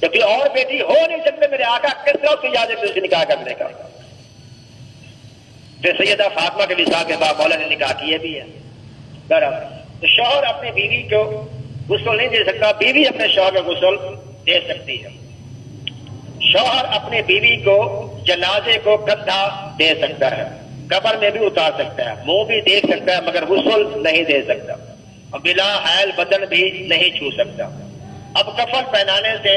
جبکہ اور بیٹی ہو نہیں سکتے، میرے آقا کس طرح کی اجازت دوسری نکاح کرنے کا؟ پھر سیدہ فاطمہ کے نکاح کے بعد مولا نے نکاح کیے بھی ہے۔ برابر تو شوہر اپنی بیوی کو غسل نہیں دے سکتا، بیوی اپنے شوہر کو غسل دے سکتی ہے۔ شوہر اپنے بیوی کو جنازے کو کندھا دے سکتا ہے، قبر میں بھی اتار سکتا ہے، منہ بھی دیکھ سکتا ہے، مگر غسل نہیں دے سکتا، اور بلا حائل بدن بھی نہیں چھو سکتا۔ اب کفن پہنانے سے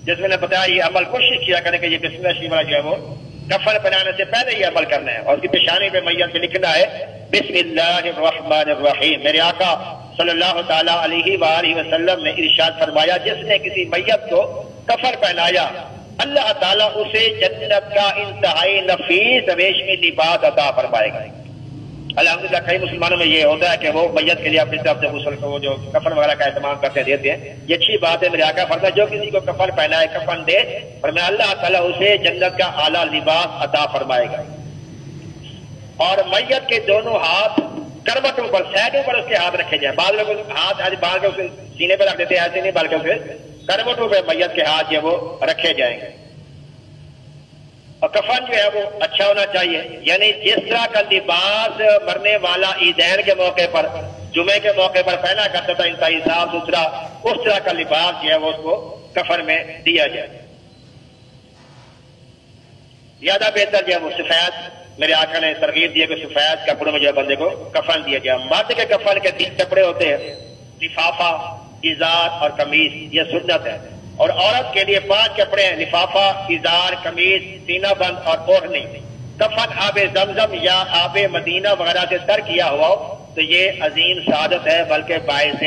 جس میں نے بتایا یہ عمل کوشش کیا کرنے کہ یہ بسم اللہ شریف والا جو ہے وہ کفن پہنانے سے پہلے یہ عمل کرنا ہے، اور اس کی پیشانی پہ میت پہ لکھنا ہے بسم اللہ الرحمن الرحیم۔ میرے آقا صلی اللہ تعالیٰ علیہ وآلہ وسلم نے ارشاد فرمایا جس نے کسی میت کو کفن پہنایا اللہ تعالیٰ اسے جنت کا انتہائی نفیس ریشمی لباس عطا فرمائے گا۔ الحمدللہ کئی مسلمانوں میں یہ ہوتا ہے کہ وہ میت کے لیے اپنی طرف سے غسل کو جو کفن وغیرہ کا اہتمام کرتے دیتے ہیں، یہ اچھی بات ہے۔ میرے آقا فرمایا جو کسی کو کفن پہنائے کفن دے، فرمایا اللہ تعالیٰ اسے جنت کا اعلیٰ لباس عطا فرمائے گا۔ اور میت کے دونوں ہاتھ کروٹوں پر سائڈوں پر اس کے ہاتھ رکھے جائیں۔ بعض لوگ ہاتھ آج باہر کے اسے سینے پہ رکھ دیتے ہیں، ایسے نہیں بلکہ اسے کروٹوں پہ میت کے ہاتھ جو وہ رکھے جائیں گے۔ اور کفن جو ہے وہ اچھا ہونا چاہیے، یعنی جس طرح کا لباس مرنے والا عیدین کے موقع پر جمعے کے موقع پر پہنا کرتا تھا انتہائی صاف ستھرا، اس طرح کا لباس جو ہے وہ اس کو کفن میں دیا جائے۔ زیادہ بہتر جو ہے وہ سفید، میرے آقا نے ترغیب دی کہ سفید کپڑوں میں جو ہے بندے کو کفن دیا گیا۔ مرد کے کفن کے 3 کپڑے ہوتے ہیں، لفافہ، ازار اور قمیص، یہ سنت ہے۔ اور عورت کے لیے 5 کپڑے ہیں، لفافہ، ازار، قمیص، سینہ بند اور اوڑھنی۔ کفن آب زمزم یا آب مدینہ وغیرہ سے تر کیا ہوا ہو تو یہ عظیم سعادت ہے، بلکہ باعث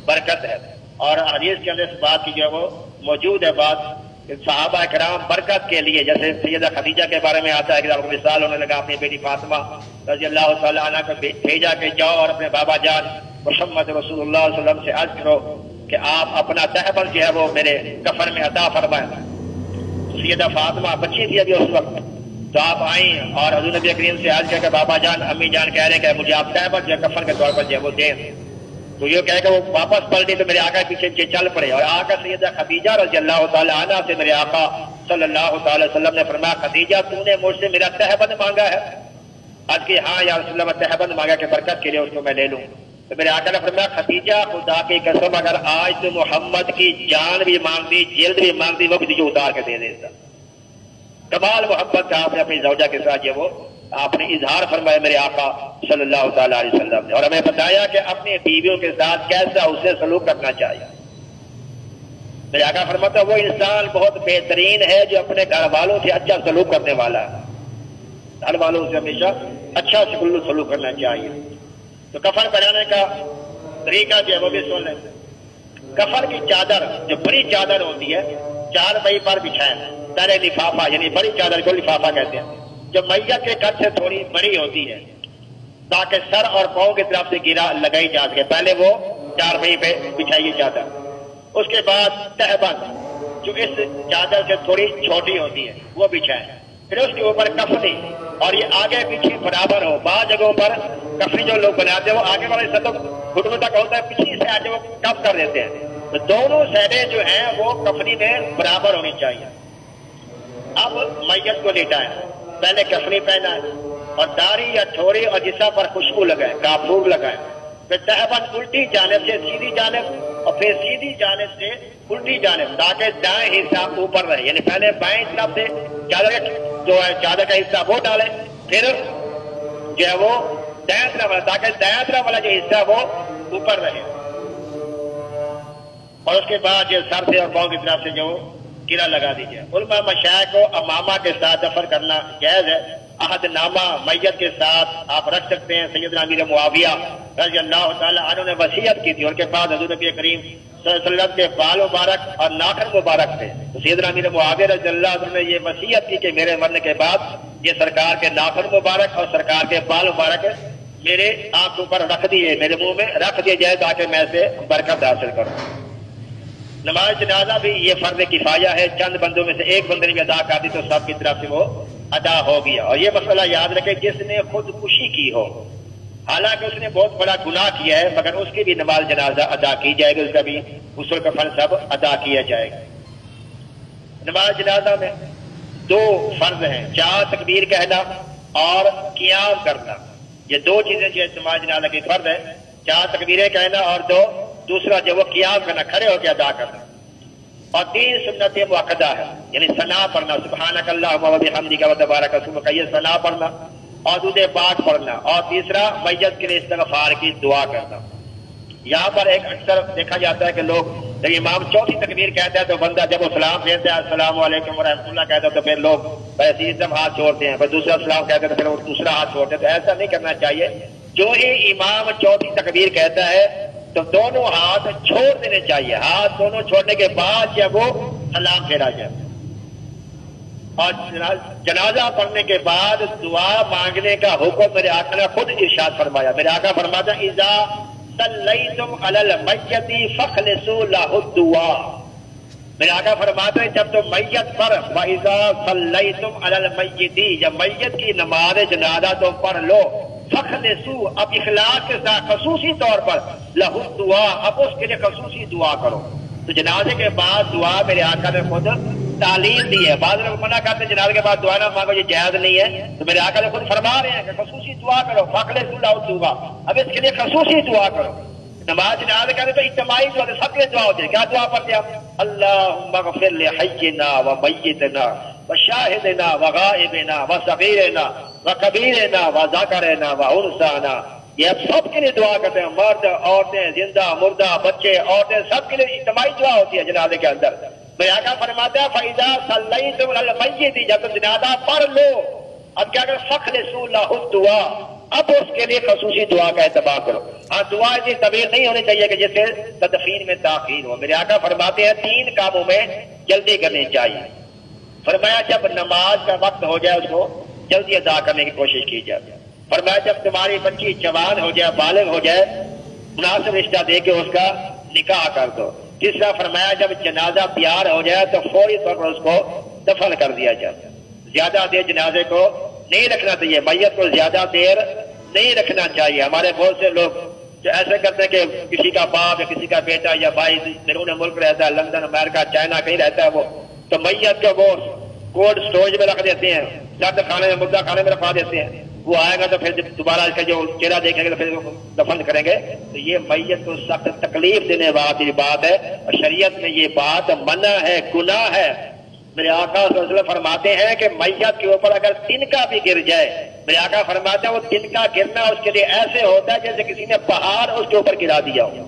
برکت ہے۔ اور حدیث کے اندر اس بات کی جو ہے وہ موجود ہے بات کہ صحابہ کرام برکت کے لیے، جیسے سیدہ خدیجہ کے بارے میں آتا ہے کہ آپ کو مثال ہونے لگا اپنی بیٹی فاطمہ رضی اللہ تعالیٰ عنہ کو بھیجا کہ جاؤ اور اپنے بابا جان محمد رسول اللہ صلی اللہ علیہ وسلم سے عرض کرو کہ آپ اپنا تہبل جو ہے وہ میرے کفن میں عطا فرمائیں۔ سیدہ فاطمہ بچی تھی ابھی اس وقت، تو آپ آئیں اور حضور نبی کریم سے عرض کیا کہ بابا جان امی جان کہہ رہے کہ مجھے آپ تہبل جو ہے کفن کے طور پر جو ہے وہ دیں۔ تو یہ کہہ کہ وہ واپس پلٹی تو میرے آقا کے پیچھے چل پڑے، اور آقا سیدہ خدیجہ رضی اللہ تعالی عنہ سے میرے آقا صلی اللہ تعالی وسلم نے فرمایا خدیجہ تو نے مجھ سے میرا تہبند مانگا ہے؟ آج کہ ہاں یا رسول اللہ، تہبند مانگا کہ برکت کے لیے اس کو میں لے لوں۔ تو میرے آقا نے فرمایا خدیجہ خدا کی قسم اگر آج تو محمد کی جان بھی مانگتی جلد بھی مانگتی وہ بھی تجھے اتار کے دے دیتا۔ کمال محبت کا آپ نے اپنی زوجہ کے ساتھ یہ وہ آپ نے اظہار فرمایا میرے آقا صلی اللہ تعالی علیہ وسلم نے، اور ہمیں بتایا کہ اپنی بیویوں کے ساتھ کیسا اسے سلوک کرنا چاہیے۔ میرے آقا فرماتا وہ انسان بہت بہترین ہے جو اپنے گھر والوں سے اچھا سلوک کرنے والا ہے، گھر والوں سے ہمیشہ اچھا سلوک کرنا چاہیے۔ تو کفن بنانے کا طریقہ جو ہے وہ بھی سن لیں۔ کفن کی چادر جو بڑی چادر ہوتی ہے 4 بئی پر بچھائیں، پہلے لفافہ یعنی بڑی چادر کو لفافہ کہتے ہیں، جو میت کے قد سے تھوڑی بڑی ہوتی ہے تاکہ سر اور پاؤں کی طرف سے گرا لگائی جا سکے، پہلے وہ 4 بئی پہ بچھائیے چادر۔ اس کے بعد تہبند جو اس چادر سے تھوڑی چھوٹی ہوتی ہے وہ بچھائیں، پھر اس کے اوپر کفنی، اور یہ آگے پیچھے برابر ہو۔ بعض جگہوں پر کفنی جو لوگ بناتے ہیں وہ آگے والے حصہ تو گھٹنوں تک ہوتا ہے، پچھلی سائڈ وہ کم کر دیتے ہیں، تو دونوں سائڈیں جو ہیں وہ کفنی میں برابر ہونی چاہیے۔ اب میت کو لیٹائیں، پہلے کفنی پہنائیں اور داڑھی یا ٹھوری اور جسم پر خوشبو لگائیں، کافور لگائیں، پھر تہبند الٹی جانب سے سیدھی جانب اور پھر سیدھی جانب سے الٹی جانب، تاکہ دائیں حصہ اوپر رہے، یعنی پہلے بائیں طرف سے چادر جو ہے چادر کا حصہ وہ ڈالیں، پھر جو ہے وہ دائیں طرف والا، تاکہ دائیں طرف والا جو حصہ وہ اوپر رہے، اور اس کے بعد یہ سر سے اور پاؤں کی طرف سے جو گرا لگا دیجیے۔ علماء مشائخ کو امامہ کے ساتھ دفن کرنا جائز ہے۔ عہد نامہ میت کے ساتھ آپ رکھ سکتے ہیں۔ سیدنا امیر معاویہ رضی اللہ تعالیٰ عنہ نے وصیت کی تھی، ان کے پاس حضور نبی کریم صلی اللہ علیہ وسلم کے بال مبارک اور ناخن مبارک تھے، تو سیدنا امیر معاویہ رضی اللہ عنہ نے یہ وصیت کی کہ میرے مرنے کے بعد یہ سرکار کے ناخن مبارک اور سرکار کے بال مبارک میرے آنکھوں پر رکھ دیے، میرے منہ میں رکھ دیے جائے تاکہ میں اسے برکت حاصل کروں۔ نماز جنازہ بھی یہ فرض کفایہ ہے، چند بندوں میں سے ایک بندے نے بھی ادا کر دی تو سب کی طرف سے وہ ادا ہو گیا۔ اور یہ مسئلہ یاد رکھے، جس نے خودکشی کی ہو، حالانکہ اس نے بہت بڑا گناہ کیا ہے، مگر اس کی بھی نماز جنازہ ادا کی جائے گی، اس کا بھی غسل کفن سب ادا کیا جائے گا۔ نماز جنازہ میں 2 فرض ہیں، 4 تکبیر کہنا اور قیام کرنا، یہ 2 چیزیں جو نماز جنازہ کی فرض ہے، 4 تکبیریں کہنا اور دوسرا جو وہ قیام کرنا، کھڑے ہو کے ادا کرنا، اور 3 سنت مؤکدہ ہے، یعنی ثنا پڑھنا، سبحانک اللہم و بحمدک و تبارک اسمک، یہ ثنا پڑھنا اور درود پاک پڑھنا، اور تیسرا میت کے لیے استغفار کی دعا کرنا۔ یہاں پر ایک اکثر دیکھا جاتا ہے کہ لوگ جب امام چوتھی تکبیر کہتا ہے تو بندہ جب وہ سلام پھیرتا ہے السلام علیکم ورحمۃ اللہ کہتا ہے تو پھر لوگ ویسے ہی سب ہاتھ چھوڑتے ہیں، پھر دوسرا سلام کہتے ہیں تو پھر وہ دوسرا ہاتھ چھوڑتے ہیں، تو ایسا نہیں کرنا چاہیے۔ جو ہی امام چوتھی تکبیر کہتا ہے تو دونوں ہاتھ چھوڑ دینے چاہیے، ہاتھ دونوں چھوڑنے کے بعد جب وہ سلام پھیرا جائے، اور جنازہ پڑھنے کے بعد دعا مانگنے کا حکم میرے آقا نے خود ارشاد فرمایا۔ میرے آقا فرماتا اذا صلیتم علی المیت فخلصوا لہ الدعاء، میرے آقا فرماتے ہیں جب تم میت پر وَإِذَا صَلَّيْتُمْ عَلَى الْمَيِّتِ، جب میت کی نماز جنازہ تم پڑھ لو، فخلصوا، اب اخلاص کے ساتھ خصوصی طور پر لہ الدعاء، اب اس کے لیے خصوصی دعا کرو۔ تو جنازے کے بعد دعا میرے آقا نے خود تعلیم دی ہے۔ بعض لوگ منع کرتے ہیں جنازے کے بعد دعا نہ مانگو، یہ جائز نہیں ہے، تو میرے آقا نے خود فرما رہے ہیں کہ خصوصی دعا کرو، فخلصوا لہ الدعاء، اب اس کے لیے خصوصی دعا کرو۔ نماز جنازہ کرتے تو اجتماعی دعا، سب کے دعا ہوتی ہے، کیا دعا پڑھتے ہیں؟ اللہم اغفر لحینا ومیتنا وشاہدنا وغائبنا وصغیرنا وکبیرنا وذکرنا وانثانا، یہ اب سب کے لیے دعا کرتے ہیں، مرد، عورتیں، زندہ مردہ، بچے، عورتیں، سب کے لیے اجتماعی دعا ہوتی ہے جنازے کے اندر۔ میرے آقا فرماتا ہے فَإِذَا صَلَّيْتُمْ عَلَى الْمَيِّتِ، جب تم جنازہ پڑھ لو، اب کیا کرو؟ فَخْلِصُوا لَهُ الدُّعَاء، اب اس کے لیے خصوصی دعا کا اہتمام کرو۔ ہاں دعا اتنی طویل نہیں ہونی چاہیے کہ جس سے تدفین میں تاخیر ہو۔ میرے آقا فرماتے ہیں 3 کاموں میں جلدی کرنی چاہیے۔ فرمایا جب نماز کا وقت ہو جائے اس کو جلدی ادا کرنے کی کوشش کی جائے۔ فرمایا جب تمہاری بچی جوان ہو جائے، بالغ ہو جائے، مناسب رشتہ دے کے اس کا نکاح کر دو۔ تیسرا فرمایا جب جنازہ تیار ہو جائے تو فوری طور پر اس کو دفن کر دیا جائے۔ زیادہ دیر جنازے کو نہیں رکھنا چاہیے، میت کو زیادہ دیر نہیں رکھنا چاہیے۔ ہمارے بہت سے لوگ جو ایسے کرتے ہیں کہ کسی کا باپ یا کسی کا بیٹا یا بھائی بیرون ملک رہتا ہے، لندن، امریکہ، چائنا کہیں رہتا ہے وہ، تو میت کو وہ کولڈ اسٹوریج میں رکھ دیتے ہیں، سرد خانے میں، مردہ خانے میں رکھوا دیتے ہیں، وہ آئے گا تو پھر دوبارہ اس کا جو چہرہ دیکھیں گے تو پھر دفن کریں گے۔ تو یہ میت کو سخت تکلیف دینے والی بات ہے، اور شریعت میں یہ بات منع ہے، گناہ ہے۔ میرے آقا صلی اللہ علیہ وسلم فرماتے ہیں کہ میت کے اوپر اگر تنکا بھی گر جائے، میرے آقا فرماتے ہیں وہ تنکا گرنا اس کے لیے ایسے ہوتا ہے جیسے کسی نے پہاڑ اس کے اوپر گرا دیا ہو۔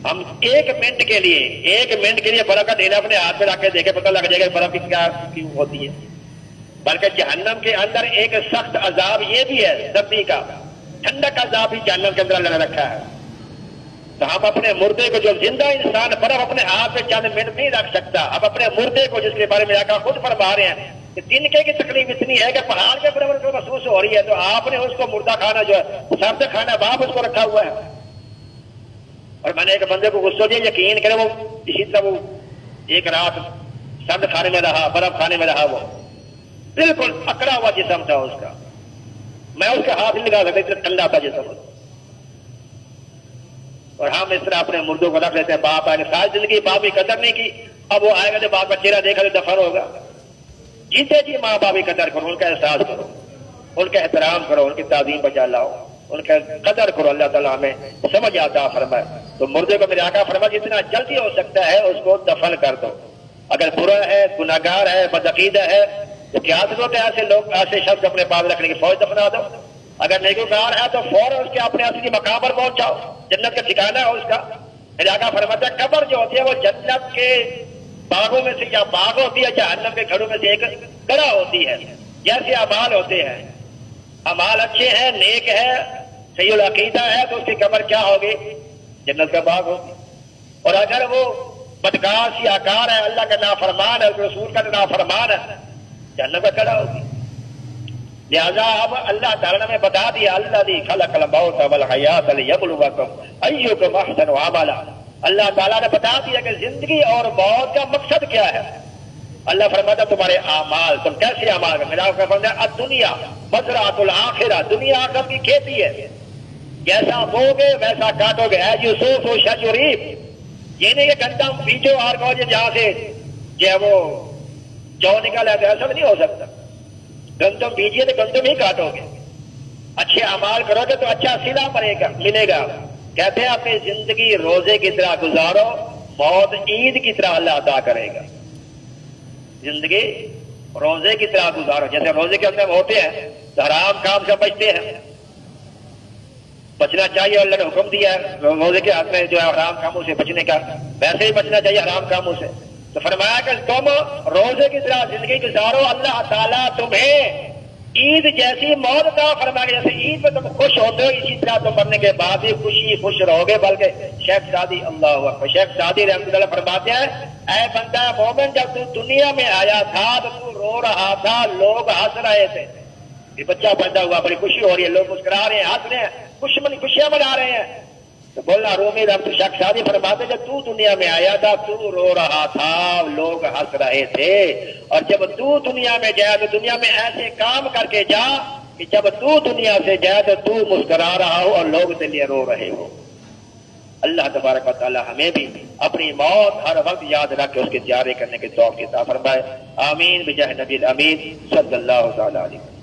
ہم 1 منٹ کے لیے برف کا ڈھیلا اپنے ہاتھ میں رکھ کے دیکھیں، پتہ لگ جائے گا برف کی کیا ہوتی ہے۔ بلکہ جہنم کے اندر ایک سخت عذاب یہ بھی ہے سردی کا، ٹھنڈک کا عذاب بھی جہنم کے اندر اللہ نے رکھا ہے. تو ہم اپنے مردے کو، جو زندہ انسان برف اپنے ہاتھ میں چند منٹ نہیں رکھ سکتا، اب اپنے مردے کو جس کے بارے میں آقا خود فرما رہے ہیں کہ تنکے کی تکلیف اتنی ہے کہ پہاڑ کے برابر کو محسوس ہو رہی ہے، تو آپ نے اس کو مردہ کھانا جو ہے سرد کھانا باپ اس کو رکھا ہوا ہے. اور میں نے ایک بندے کو غصہ دیا، یقین کرے وہ اسی طرح وہ ایک رات سرد کھانے میں رہا، برف کھانے میں رہا، وہ بالکل اکڑا ہوا جسم تھا اس کا، میں اس کا ہاتھ نہیں لگا سکتا، اتنا ٹھنڈا تھا جسم. اور ہم اس طرح اپنے مردوں کو رکھ لیتے ہیں. باپ آئے گا، ساری زندگی باپ کی قدر نہیں کی، اب وہ آئے گا تو باپ کا چہرہ دیکھا تو دفن ہوگا. جیتے جی ماں باپ کی قدر کرو، ان کا احساس کرو، ان کا احترام کرو، ان کی تعظیم بجا لاؤ، ان کا قدر کرو. اللہ تعالیٰ ہمیں سمجھ آتا فرمائے. تو مردے کو میرے آقا فرمائے جتنا جلدی ہو سکتا ہے اس کو دفن کر دو. اگر برا ہے، گناہگار ہے، بدعقیدہ ہے تو کیا ضرورت ہے ایسے لوگ، ایسے شخص اپنے پاس رکھنے کی؟ فوج دفنا دو. اگر نیکوکار ہے تو فوراً اس کے اپنے اصلی مقام پر پہنچاؤ، جنت کا ٹھکانہ ہے اس کا. میرے آقا فرماتا ہے قبر جو ہوتی ہے وہ جنت کے باغوں میں سے، یا باغ ہوتی ہے جہنم کے گھروں میں سے ایک گڑھا ہوتی ہے. جیسے اعمال ہوتے ہیں، اعمال اچھے ہیں، نیک ہے، صحیح العقیدہ ہے، تو اس کی قبر کیا ہوگی؟ جنت کا باغ ہوگی. اور اگر وہ بدکار سیاکار ہے، اللہ کا نافرمان ہے، رسول کا نافرمان ہے، جہنم کا گڑھا ہوگی. لہذا اب اللہ تعالیٰ نے بتا دیا، الذی خلق الموت والحیات لیبلوکم ایکم احسن عملا. اللہ تعالیٰ نے بتا دیا کہ زندگی اور موت کا مقصد کیا ہے. اللہ فرماتا تمہارے اعمال، تم کیسے اعمال کرو. میرا فرماتا ہے الدنیا مزرعۃ الآخرہ، دنیا آخرت کی کھیتی ہے، جیسا بوگے ویسا کاٹو گے. اے یوسف و شجریب، یہ نہیں کہ گندم بیجو اور جہاں سے جو ہے وہ جو نکل ہے، تو ایسا نہیں ہو سکتا. گندم بیجیے تو گندم ہی کاٹو گے. اچھے اعمال کرو گے تو اچھا صلہ ملے گا. کہتے ہیں اپنی زندگی روزے کی طرح گزارو، موت عید کی طرح اللہ عطا کرے گا. زندگی روزے کی طرح گزارو، جیسے روزے کے اندر ہوتے ہیں تو حرام کام سے بچتے ہیں، بچنا چاہیے. اللہ نے حکم دیا ہے روزے کے حق میں جو ہے حرام کاموں سے بچنے کا، ویسے ہی بچنا چاہیے حرام کاموں سے. تو فرمایا کہ تم روزے کی طرح زندگی گزارو، اللہ تعالیٰ تمہیں عید جیسی موت عطا فرمائے گا. جیسے عید میں تم خوش ہوتے ہو، اسی طرح تم مرنے کے بعد بھی خوش رہو گے. بلکہ شیخ سعدی اللہ اکبر، شیخ سعدی رحمۃ اللہ فرماتے ہیں اے بندہ مومن، جب تو دنیا میں آیا تھا تو تو رو رہا تھا، لوگ ہنس رہے تھے. یہ بچہ پیدا ہوا، بڑی خوشی ہو رہی ہے، لوگ مسکرا رہے ہیں، ہنس رہے ہیں، خوشیاں منا رہے ہیں. تو بولنا رومی رب شیخ سعدی فرماتے جب تو دنیا میں آیا تھا تو رو رہا تھا، لوگ ہنس رہے تھے. اور جب تو دنیا میں جائے تو دنیا میں ایسے کام کر کے جا کہ جب تو دنیا سے جائے تو تو مسکرا رہا ہو اور لوگ تیرے لیے رو رہے ہو. اللہ تبارک و تعالی ہمیں بھی اپنی موت ہر وقت یاد رکھ کے اس کے تیاری کرنے کے توفیق عطا فرمائے. آمین بجاہ نبی الامین صلی اللہ تعالی علیہ وسلم.